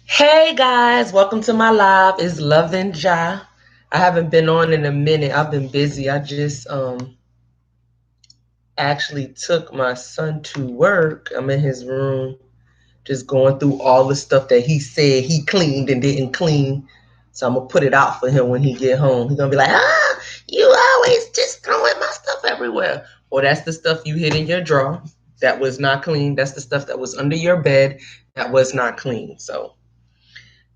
Hey guys, welcome to my live. It's Love and Ja. I haven't been on in a minute. I've been busy. I just actually took my son to work. I'm in his room just going through all the stuff that he said he cleaned and didn't clean. So I'm gonna put it out for him when he get home. He's gonna be like, you always just throwing my stuff everywhere. Well, that's the stuff you hid in your drawer that was not clean. That's the stuff that was under your bed that was not clean. So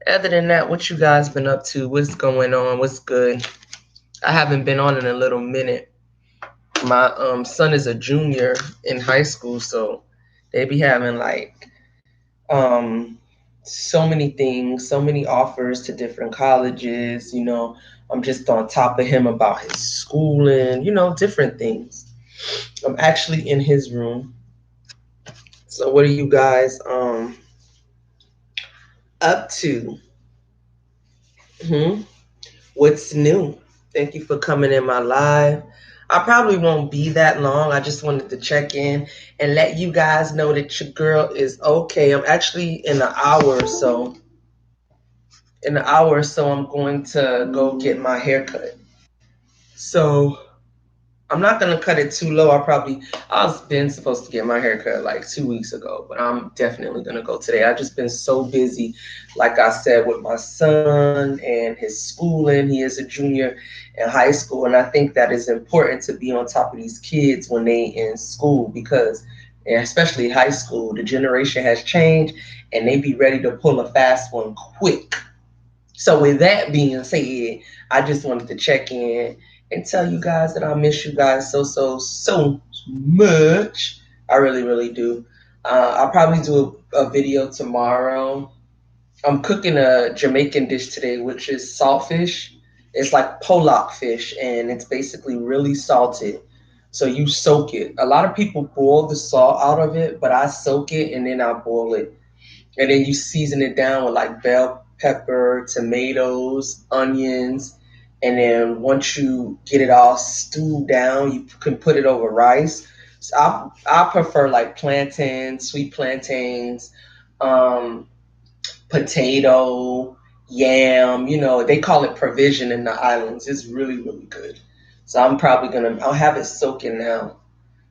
other than that, what you guys been up to? What's going on? What's good? I haven't been on in a little minute. My son is a junior in high school, so they be having like um so many things, so many offers to different colleges. I'm just on top of him about his schooling, different things. I'm actually in his room. So what are you guys up to? Hmm? What's new? Thank you for coming in my live. I probably won't be that long. I just wanted to check in and let you guys know that your girl is okay. I'm actually in an hour or so. In an hour or so, I'm going to go get my hair cut. So I'm not gonna cut it too low. I was been supposed to get my hair cut like 2 weeks ago, but I'm definitely gonna go today. I've just been so busy, like I said, with my son and his schooling. He is a junior in high school, and I think that is important to be on top of these kids when they in school because, and especially high school, the generation has changed, and they be ready to pull a fast one quick. So with that being said, I just wanted to check in and tell you guys that I miss you guys so much. I really, really do. I'll probably do a video tomorrow. I'm cooking a Jamaican dish today, which is saltfish. It's like pollock fish, and it's basically really salted. So you soak it. A lot of people boil the salt out of it, but I soak it and then I boil it, and then you season it down with like bell pepper, tomatoes, onions, and then once you get it all stewed down, you can put it over rice. So I prefer like plantains, sweet plantains, um, potato, yam. They call it provision in the islands. It's really, really good. So I'll have it soaking now.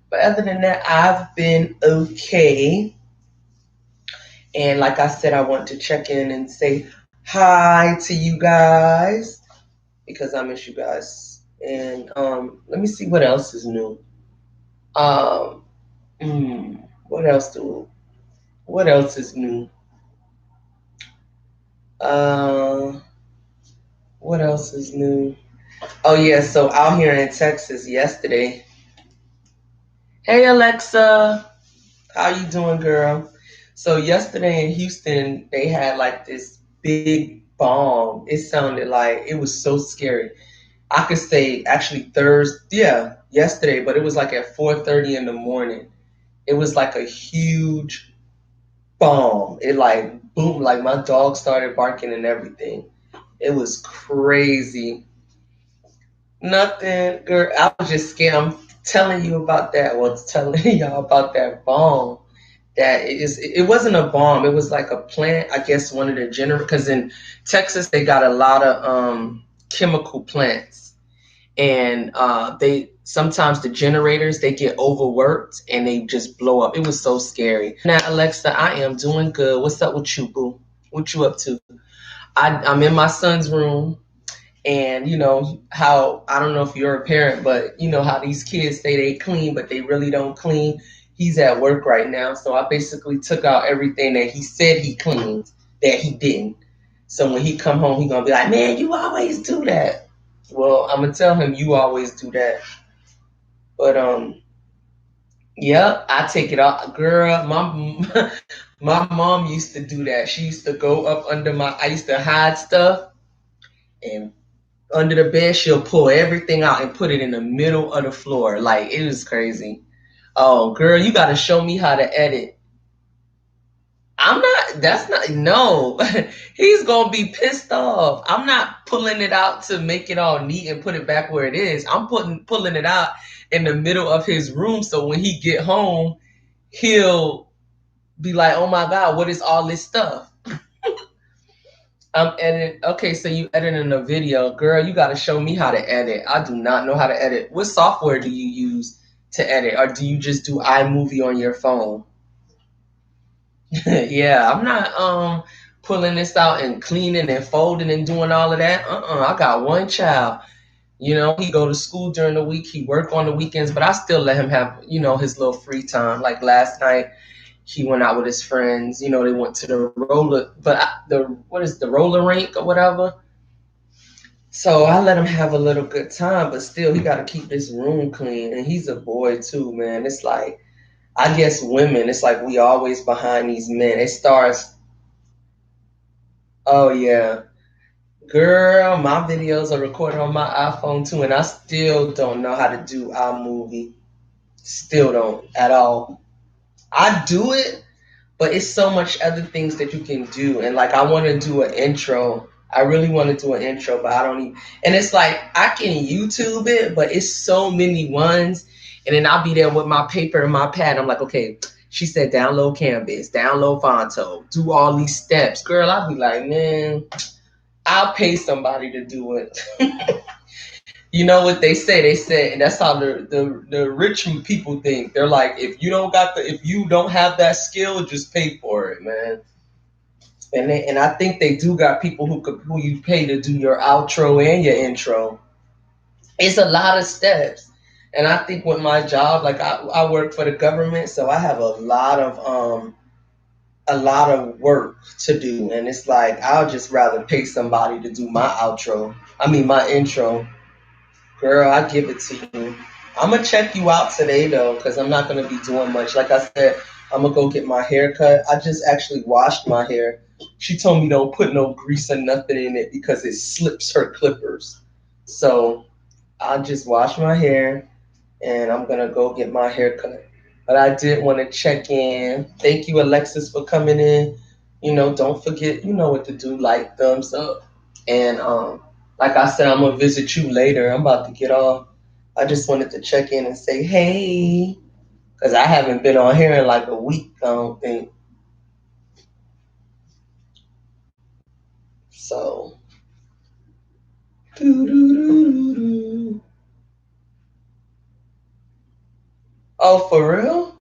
But other than that, I've been okay. And like I said, I want to check in and say hi to you guys because I miss you guys. And let me see what else is new. Um, what else do? What else is new? Uh, what else is new? Oh yeah, so out here in Texas yesterday. Hey Alexa, how you doing, girl? So yesterday in Houston, they had like this big bomb. It sounded like it was so scary. I could say actually Thursday, yeah, yesterday, but it was like at 4:30 in the morning. It was like a huge bomb. It like boom, like my dog started barking and everything. It was crazy. Nothing, girl. I was just scared. I'm telling you about that. Well, telling y'all about that bomb. That it wasn't a bomb. It was like a plant. I guess one of the because in Texas they got a lot of chemical plants, and they sometimes the generators they get overworked and they just blow up. It was so scary. Now Alexa, I am doing good. What's up with you, boo? What you up to? I'm in my son's room, and you know how, I don't know if you're a parent, but you know how these kids say they clean but they really don't clean. He's at work right now, so I basically took out everything that he said he cleaned that he didn't. So when he come home, he gonna be like, man, you always do that. Well, I'm gonna tell him you always do that. But yeah, I take it out, girl. My my mom used to do that. She used to go up under I used to hide stuff, and under the bed she'll pull everything out and put it in the middle of the floor. Like, it was crazy. Oh, girl, you got to show me how to edit. I'm not, that's not, no. He's going to be pissed off. I'm not pulling it out to make it all neat and put it back where it is. I'm pulling it out in the middle of his room so when he get home, he'll be like, oh my God, what is all this stuff? I'm editing. Okay, so you editing a video. Girl, you got to show me how to edit. I do not know how to edit. What software do you use to edit? Or do you just do iMovie on your phone? Yeah, I'm not pulling this out and cleaning and folding and doing all of that. I got one child. You know, he go to school during the week. He work on the weekends, but I still let him have, his little free time. Like last night, he went out with his friends. You know, they went to the what is the roller rink or whatever. So I let him have a little good time, but still, he got to keep this room clean. And he's a boy too, man. It's like, I guess women, it's like we always behind these men. It starts, oh yeah, girl, my videos are recorded on my iPhone too, and I still don't know how to do iMovie. Still don't at all. I do it, but it's so much other things that you can do. And like, I want to do an intro. I really want to do an intro, but I don't even. And it's like, I can YouTube it, but it's so many ones. And then I'll be there with my paper and my pad. I'm like, okay, she said download Canvas, download Fonto, do all these steps. Girl, I'll be like, man, I'll pay somebody to do it. You know what they say? They say, and that's how the rich people think. They're like, if you don't have that skill, just pay for it, man. And I think they do got people who you pay to do your outro and your intro. It's a lot of steps, and I think with my job, like I work for the government, so I have a lot of work to do, and it's like I'll just rather pay somebody to do my outro. I mean my intro. Girl, I give it to you. I'm gonna check you out today though, because I'm not gonna be doing much. Like I said, I'm gonna go get my hair cut. I just actually washed my hair. She told me don't put no grease or nothing in it because it slips her clippers. So I just wash my hair and I'm gonna go get my hair cut. But I did want to check in. Thank you, Alexis, for coming in. Don't forget, you know what to do, like, thumbs up. And like I said, I'm gonna visit you later. I'm about to get off. I just wanted to check in and say hey, because I haven't been on here in like a week, I don't think. So doo-doo-doo-doo-doo. Oh, for real?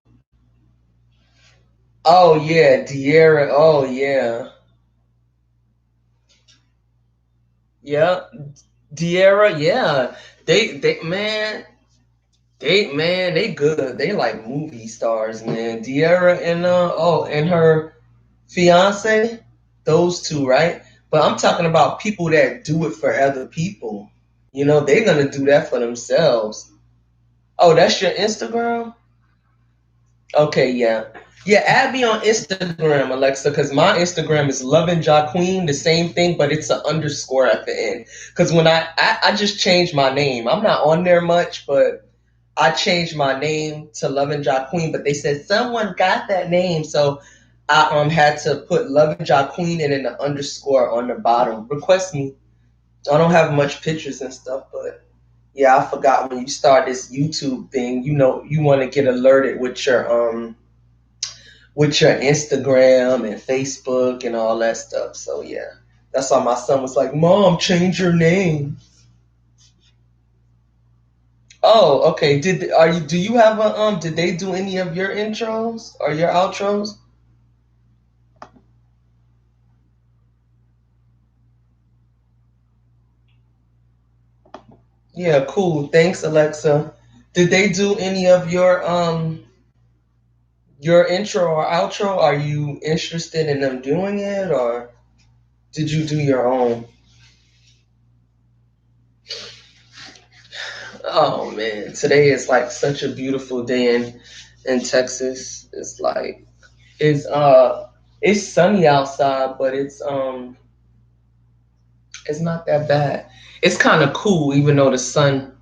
Oh yeah, De'Ara. Oh yeah. Yeah. De'Ara, yeah. They good. They like movie stars, man. De'Ara and her fiance, those two, right? But I'm talking about people that do it for other people. They're gonna do that for themselves. Oh, that's your Instagram? Okay, yeah. Yeah, add me on Instagram, Alexa, because my Instagram is lovinsquad, the same thing, but it's an underscore at the end. Because when I just changed my name. I'm not on there much, but I changed my name to Lovin' Ja Queen, but they said someone got that name, so I had to put Lovin' Ja Queen and then the underscore on the bottom. Request me. I don't have much pictures and stuff, but yeah, I forgot when you start this YouTube thing, you want to get alerted with your Instagram and Facebook and all that stuff. So yeah, that's why my son was like, "Mom, change your name." Oh, okay. Do you have a Did they do any of your intros or your outros? Yeah, cool. Thanks, Alexa. Did they do any of your intro or outro? Are you interested in them doing it, or did you do your own? Oh man, today is like such a beautiful day in Texas. It's sunny outside, but it's not that bad. It's kind of cool, even though the sun.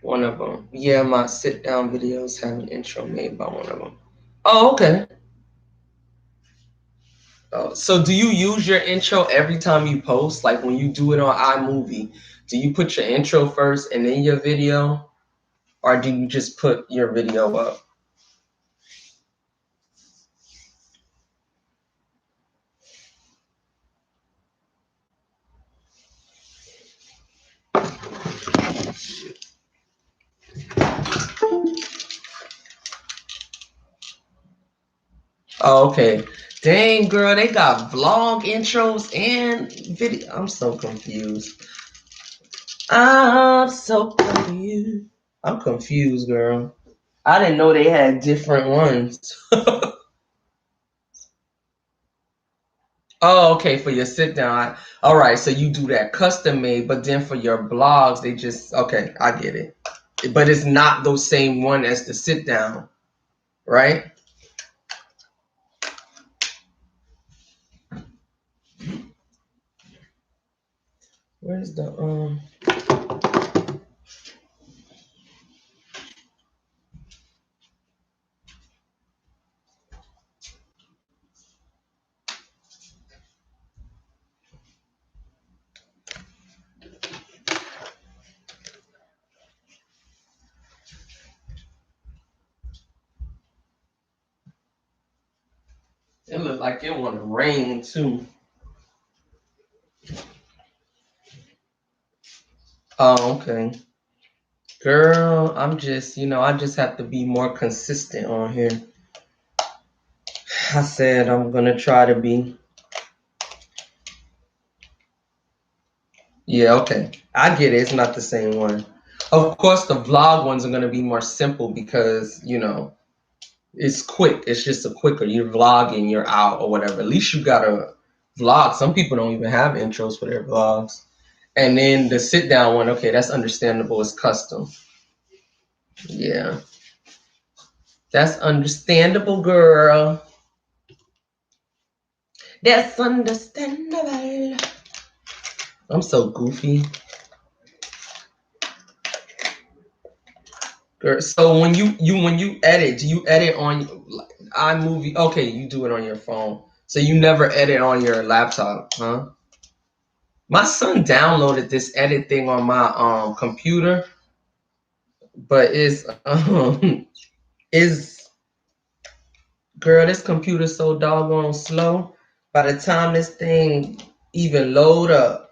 One of them. Yeah, my sit down videos have an intro made by one of them. Oh, okay. Oh, so do you use your intro every time you post? Like when you do it on iMovie, do you put your intro first and then your video? or do you just put your video up? Oh, okay. Dang, girl, they got vlog intros and video. I'm so confused. I'm so confused. I'm confused, girl. I didn't know they had different ones. Oh, okay, for your sit down. All right, so you do that custom made, but then for your blogs, they just, okay, I get it. But it's not those same one as the sit down, right? Where's the It looked like it want to rain too. Oh, okay. Girl, I'm just, I just have to be more consistent on here. I said I'm gonna try to be. Yeah, okay. I get it. It's not the same one. Of course, the vlog ones are gonna be more simple because, it's quick. It's just a quicker. You're vlogging, you're out or whatever. At least you got a vlog. Some people don't even have intros for their vlogs. And then the sit down one, okay, that's understandable. It's custom. Yeah. That's understandable, girl. That's understandable. I'm so goofy. Girl, so when you edit, do you edit on iMovie? Okay, you do it on your phone. So you never edit on your laptop, huh? My son downloaded this edit thing on my computer, but is girl, this computer's so doggone slow. By the time this thing even load up,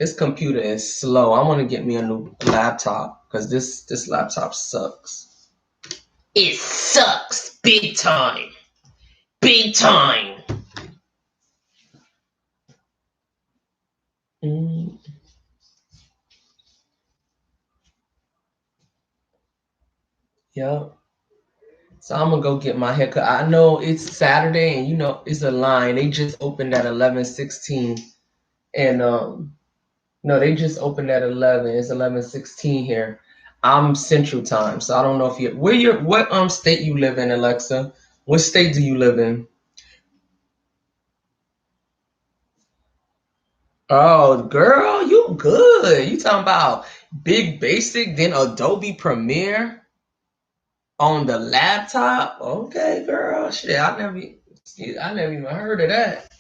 this computer is slow. I want to get me a new laptop because this laptop sucks. It sucks big time. Big time. Mm. Yep. So I'm gonna go get my haircut. I know it's Saturday, and it's a line. They just opened at 11:16, and no, they just opened at 11. It's 11:16 here. I'm Central Time, so I don't know if what state you live in, Alexa. What state do you live in? Oh, girl, you good. You talking about Big Basic, then Adobe Premiere on the laptop? Okay, girl. Shit, I never even heard of that.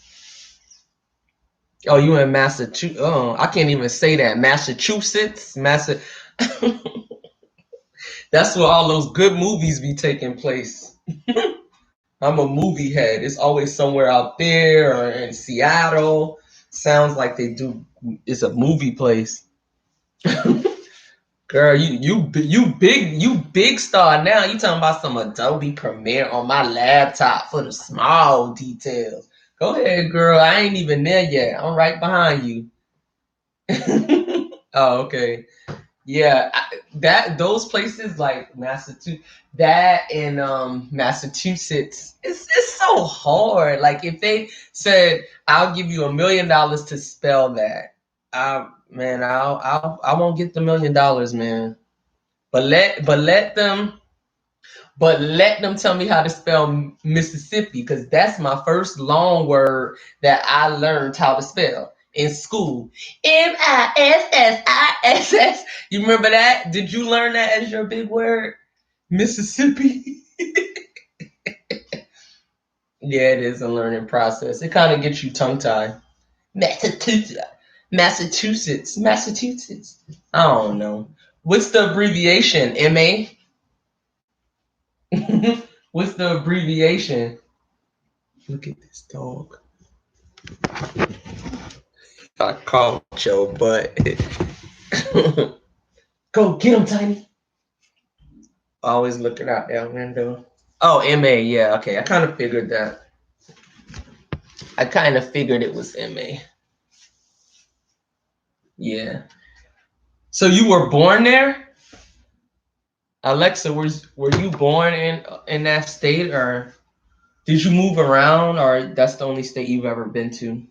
Oh, you in Massachusetts? Oh, I can't even say that. Massachusetts, That's where all those good movies be taking place. I'm a movie head. It's always somewhere out there or in Seattle. Sounds like they do. It's a movie place. Girl, you big star now. You talking about some Adobe Premiere on my laptop for the small details. Go ahead, girl. I ain't even there yet. I'm right behind you. Oh, okay. Yeah, those places like Massachusetts, that in Massachusetts, it's so hard. Like if they said, "I'll give you $1,000,000 to spell that," man, I won't get the $1,000,000, man. But let them tell me how to spell Mississippi, because that's my first long word that I learned how to spell in school. Mississ. You remember that? Did you learn that as your big word? Mississippi? Yeah, it is a learning process. It kind of gets you tongue tied. Massachusetts. Massachusetts. I don't know. What's the abbreviation? MA? What's the abbreviation? Look at this dog. I caught your butt. Go get him, Tiny. Always looking out that window. Oh, MA. Yeah, okay. I kind of figured that. I kind of figured it was MA. Yeah. So you were born there? Alexa, were you born in that state, or did you move around, or that's the only state you've ever been to?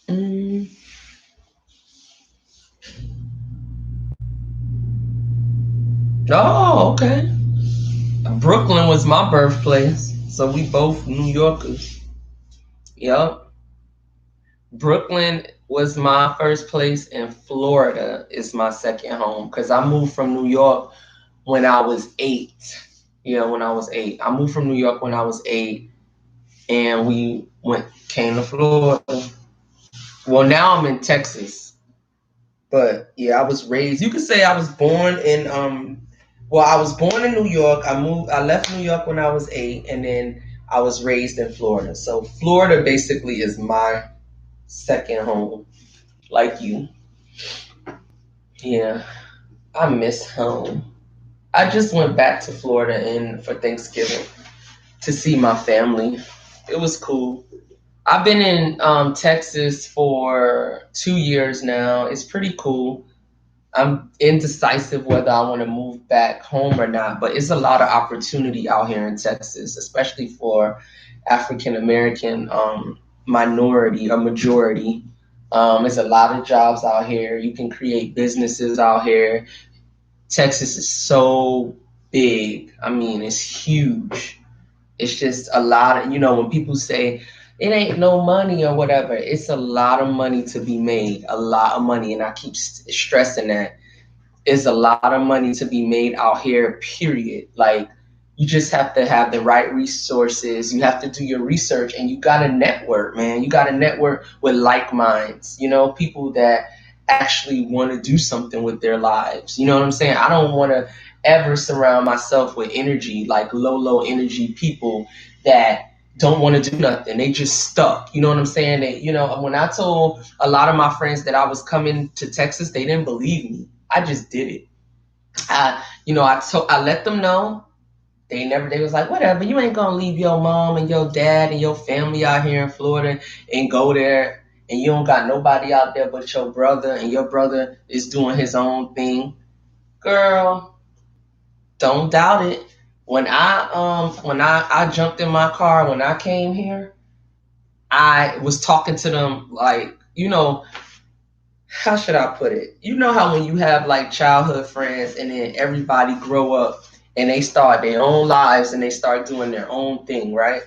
Mm. Oh, okay. Brooklyn was my birthplace, so we both New Yorkers. Yep. Brooklyn was my first place, and Florida is my second home because I moved from New York when I was 8. Yeah, when I was 8. I moved from New York when I was 8, and we came to Florida. Well, now I'm in Texas, but yeah, I was raised. You could say I was born in well, I was born in New York. I left New York when I was 8, and then I was raised in Florida. So Florida basically is my second home, like you. Yeah, I miss home. I just went back to Florida for Thanksgiving to see my family. It was cool. I've been in Texas for 2 years now. It's pretty cool. I'm indecisive whether I want to move back home or not, but it's a lot of opportunity out here in Texas, especially for African American minority or majority. There's a lot of jobs out here. You can create businesses out here. Texas is so big. I mean, it's huge. It's just a lot of, when people say it ain't no money or whatever, it's a lot of money to be made, a lot of money. And I keep stressing that is a lot of money to be made out here, period. Like, you just have to have the right resources. You have to do your research, and you got to network, man. You got to network with like minds, people that actually want to do something with their lives. You know what I'm saying? I don't want to ever surround myself with energy, like low energy people that don't want to do nothing. They just stuck. You know what I'm saying? When I told a lot of my friends that I was coming to Texas, they didn't believe me. I just did it. I let them know. They was like, whatever, you ain't gonna leave your mom and your dad and your family out here in Florida and go there, and you don't got nobody out there but your brother, and your brother is doing his own thing. Girl, don't doubt it. When I jumped in my car when I came here, I was talking to them like, how should I put it? You know how when you have like childhood friends and then everybody grow up and they start their own lives and they start doing their own thing, right?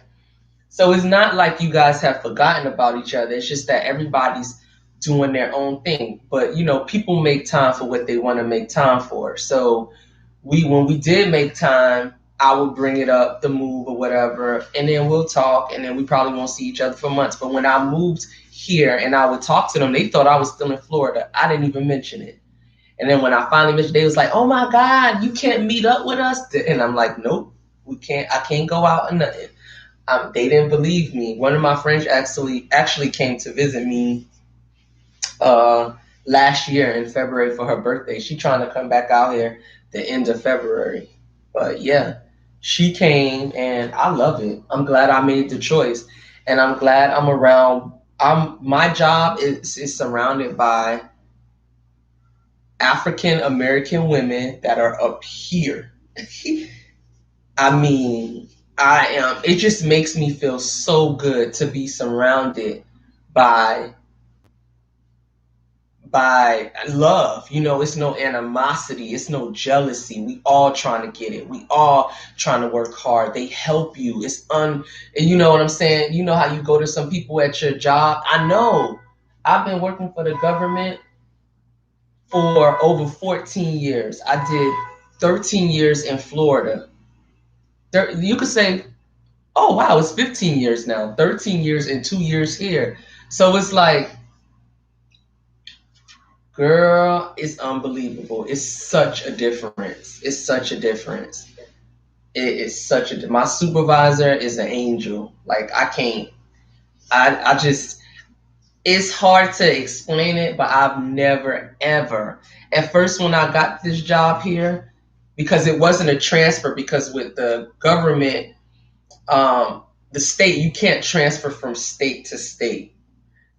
So it's not like you guys have forgotten about each other. It's just that everybody's doing their own thing. But people make time for what they want to make time for. So when we did make time, I would bring it up, the move or whatever, and then we'll talk, and then we probably won't see each other for months. But when I moved here and I would talk to them, they thought I was still in Florida. I didn't even mention it. And then when I finally mentioned, they was like, "Oh my God, you can't meet up with us?" And I'm like, "Nope, we can't. I can't go out and nothing." They didn't believe me. One of my friends actually came to visit me uh, last year in February for her birthday. She trying to come back out here the end of February. But yeah, she came and I love it. I'm glad I made the choice, and I'm glad I'm around. My job is surrounded by African American women that are up here. I mean, I am. It just makes me feel so good to be surrounded by love. It's no animosity, it's no jealousy. We all trying to get it. We all trying to work hard. They help you. And you know what I'm saying? You know how you go to some people at your job? I know. I've been working for the government for over 14 years. I did 13 years in Florida. You could say, oh wow, it's 15 years now, 13 years and 2 years here. So it's like, girl, it's unbelievable. It's such a difference. It's such a difference. It is such a. My supervisor is an angel. Like I can't. I just. It's hard to explain it, but I've never ever. At first, when I got this job here, because it wasn't a transfer, because with the government, the state, you can't transfer from state to state.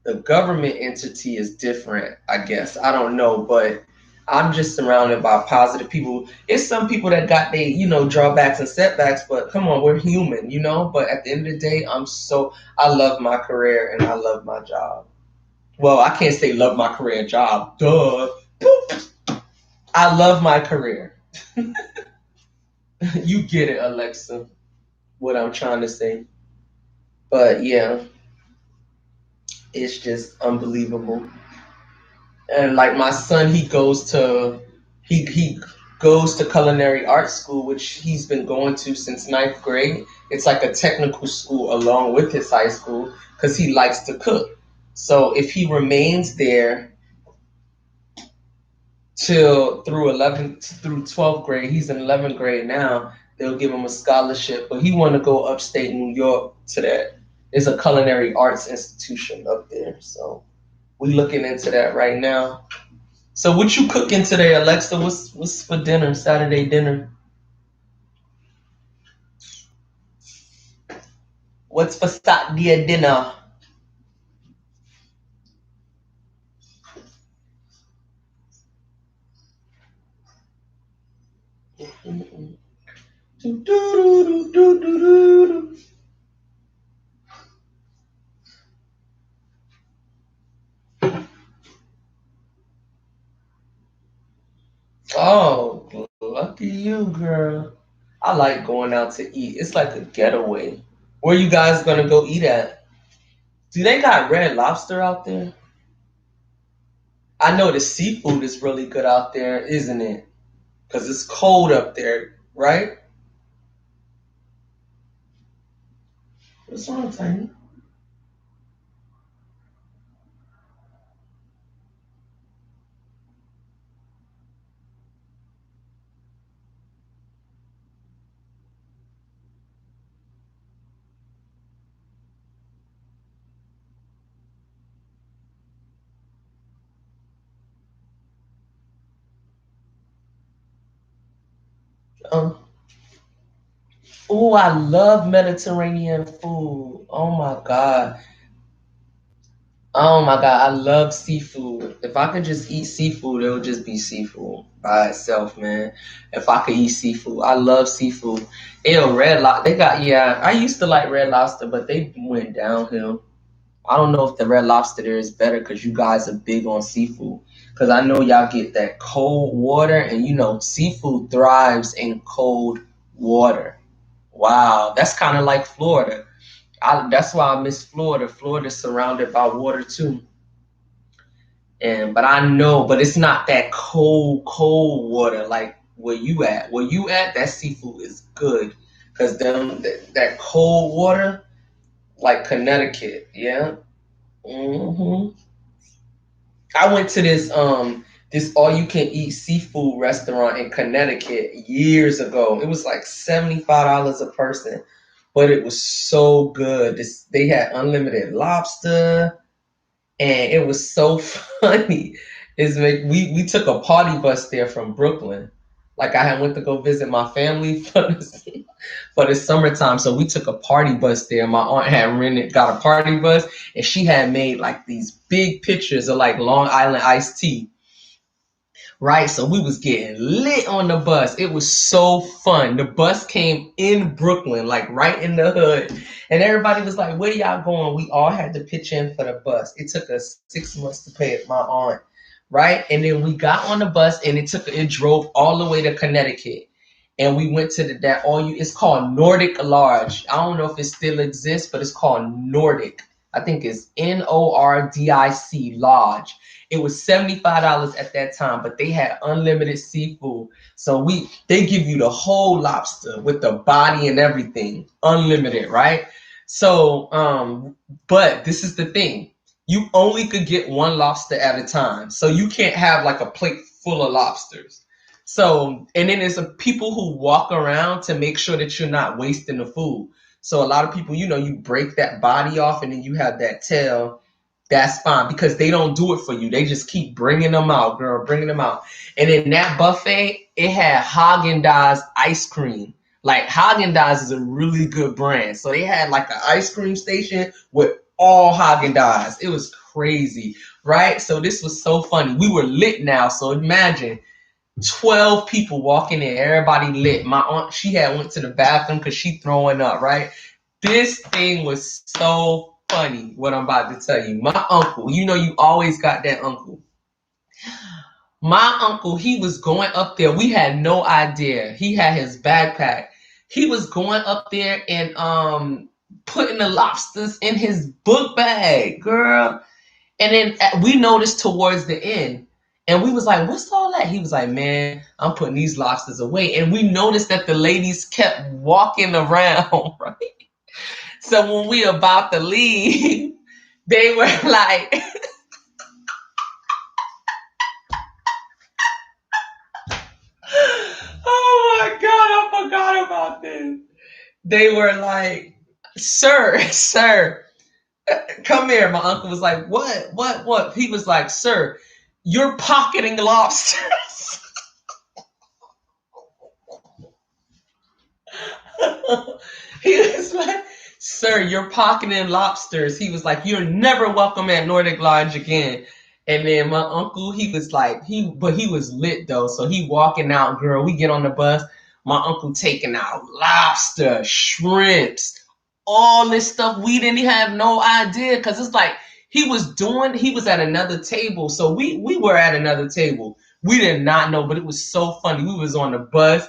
The government entity is different, I guess. I don't know, but I'm just surrounded by positive people. It's some people that got they, drawbacks and setbacks, but come on, we're human, But at the end of the day, I love my career and I love my job. Well, I can't say love my career and job. Duh. Boop. I love my career. You get it, Alexa, what I'm trying to say. But yeah, it's just unbelievable. And like my son, he goes to culinary art school, which he's been going to since ninth grade. It's like a technical school along with his high school because he likes to cook. So if he remains there till through 11th through 12th grade, he's in 11th grade now. They'll give him a scholarship, but he want to go upstate New York to that. It's a culinary arts institution up there, so we looking into that right now. So what you cooking today, Alexa? What's for dinner? Saturday dinner? What's for Saturday dinner? Oh, lucky you, girl. I like going out to eat. It's like a getaway. Where you guys gonna go eat at? Do they got Red Lobster out there? I know the seafood is really good out there, isn't it? Because it's cold up there, right? What's wrong, Tiny? Um, oh, I love Mediterranean food. Oh my god. Oh my god, I love seafood. If I could just eat seafood, it would just be seafood by itself, man. If I could eat seafood, I love seafood. Ew, Red Lobster. They got yeah. I used to like Red Lobster, but they went downhill. I don't know if the Red Lobster there is better because you guys are big on seafood. Because I know y'all get that cold water, and seafood thrives in cold water. Wow, that's kind of like Florida. That's why I miss Florida. Florida's surrounded by water too. But I know, but it's not that cold water like where you at. Where you at, that seafood is good. Cause that cold water, like Connecticut, yeah. hmm I went to this all you can eat seafood restaurant in Connecticut years ago. It was like $75 a person, but it was so good. They had unlimited lobster, and it was so funny. We took a party bus there from Brooklyn. Like I had went to go visit my family for the summertime, so we took a party bus there. My aunt had got a party bus, and she had made like these big pictures of like Long Island iced tea, right? So we was getting lit on the bus. It was so fun. The bus came in Brooklyn, like right in the hood. And everybody was like, where y'all going? We all had to pitch in for the bus. It took us 6 months to pay it, my aunt. Right? And then we got on the bus and it drove all the way to Connecticut. And we went to it's called Nordic Lodge. I don't know if it still exists, but it's called Nordic. I think it's Nordic Lodge. It was $75 at that time, but they had unlimited seafood. So they give you the whole lobster with the body and everything, unlimited, right? So, but this is the thing. You only could get one lobster at a time. So you can't have like a plate full of lobsters. So, and then there's people who walk around to make sure that you're not wasting the food. So a lot of people, you break that body off and then you have that tail. That's fine because they don't do it for you. They just keep bringing them out, girl, bringing them out. And in that buffet, it had Haagen-Dazs ice cream. Like Haagen-Dazs is a really good brand. So they had like an ice cream station with all Haagen-Dazs. It was crazy, right? So this was so funny. We were lit now. So imagine 12 people walking in, everybody lit. My aunt, she had went to the bathroom because she throwing up, right? This thing was so funny, what I'm about to tell you. My uncle, you always got that uncle. My uncle, he was going up there. We had no idea. He had his backpack. He was going up there and putting the lobsters in his book bag, girl. And then we noticed towards the end, and we was like, what's all that? He was like, man, I'm putting these lobsters away. And we noticed that the ladies kept walking around, right? So when we about to leave, they were like, oh my God, I forgot about this. They were like, sir, come here. My uncle was like, what? He was like, sir, you're pocketing lobsters. He was like, sir, you're pocketing lobsters. He was like, you're never welcome at Nordic Lodge again. And then my uncle, he was like, but he was lit though. So he walking out, girl. We get on the bus. My uncle taking out lobster, shrimps, all this stuff. We didn't have no idea because it's like he was at another table. So we were at another table. We did not know, but it was so funny. We was on the bus.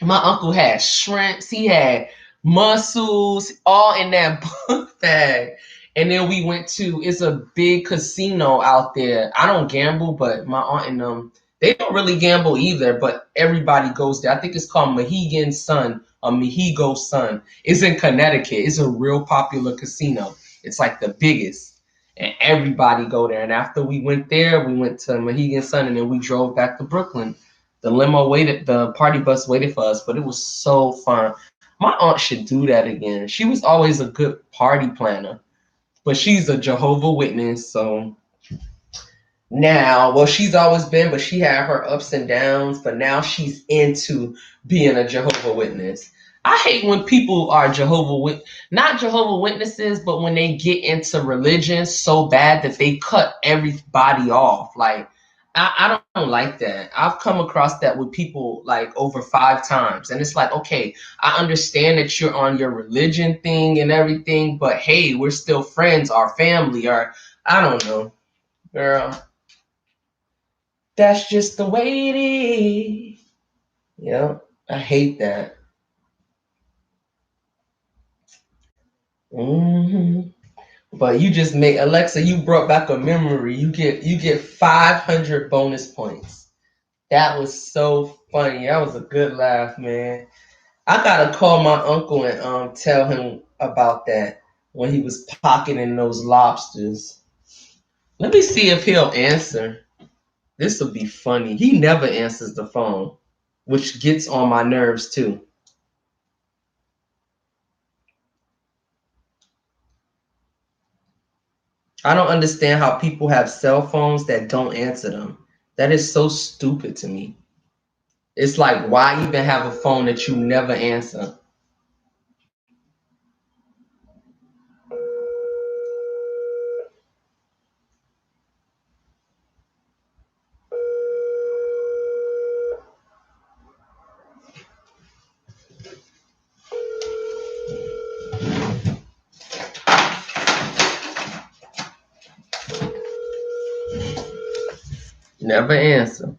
My uncle had shrimps, he had mussels, all in that book bag. And then we went to, it's a big casino out there. I don't gamble, but my aunt and them, they don't really gamble either, but everybody goes there. I think it's called Mohegan Sun or Mohegan Sun. It's in Connecticut. It's a real popular casino. It's like the biggest. And everybody go there. And after we went there, we went to Mohegan Sun and then we drove back to Brooklyn. The party bus waited for us, but it was so fun. My aunt should do that again. She was always a good party planner, but she's a Jehovah Witness. So now, well, she's always been, but she had her ups and downs, but now she's into being a Jehovah Witness. I hate when people are not Jehovah Witnesses, but when they get into religion so bad that they cut everybody off. Like, I don't like that. I've come across that with people like over 5 times. And it's like, okay, I understand that you're on your religion thing and everything, but hey, we're still friends, our family, or I don't know. Girl, that's just the way it is. Yeah, I hate that. But you just made Alexa. You brought back a memory. You get 500 bonus points. That was so funny. That was a good laugh, man. I gotta call my uncle and tell him about that when he was pocketing those lobsters. Let me see if he'll answer. This will be funny. He never answers the phone, which gets on my nerves too. I don't understand how people have cell phones that don't answer them. That is so stupid to me. It's like, why even have a phone that you never answer? Never answer.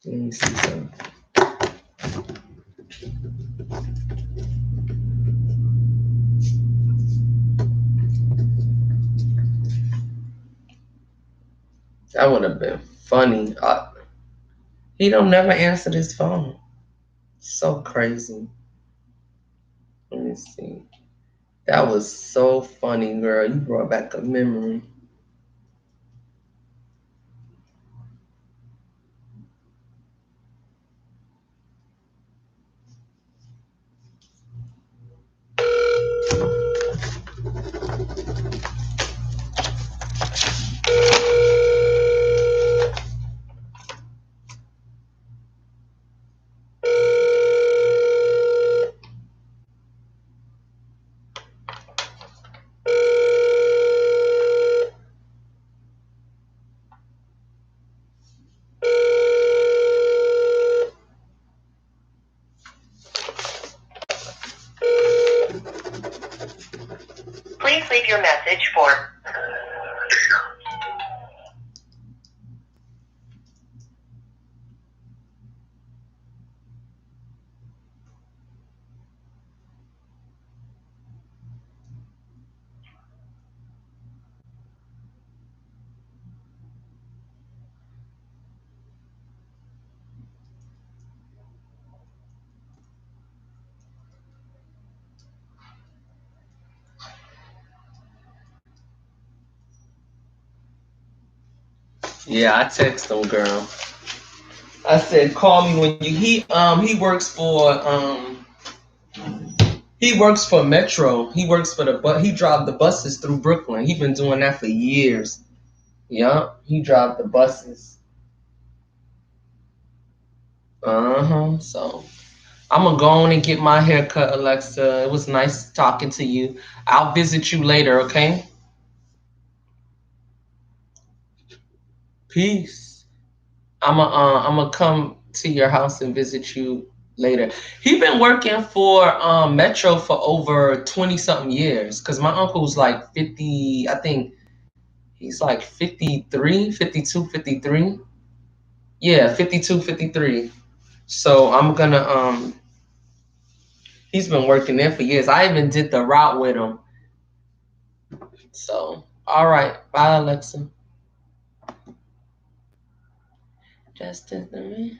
Let me see something. That would have been funny. He don't never answer his phone. So crazy. Let me see. That was so funny, girl. You brought back a memory. Please leave your message for. Yeah, I text him, girl. I said, call me when you. He works for Metro. He works for he drives the buses through Brooklyn. He been doing that for years. Yup, he drives the buses. So I'm gonna go on and get my hair cut, Alexa. It was nice talking to you. I'll visit you later, okay? Peace. I'm gonna come to your house and visit you later. He been working for Metro for over 20 something years. Cause my uncle's like 50, I think he's like 53, 52, 53. Yeah, 52, 53. So I'm gonna he's been working there for years. I even did the route with him. So all right. Bye, Alexa. Just the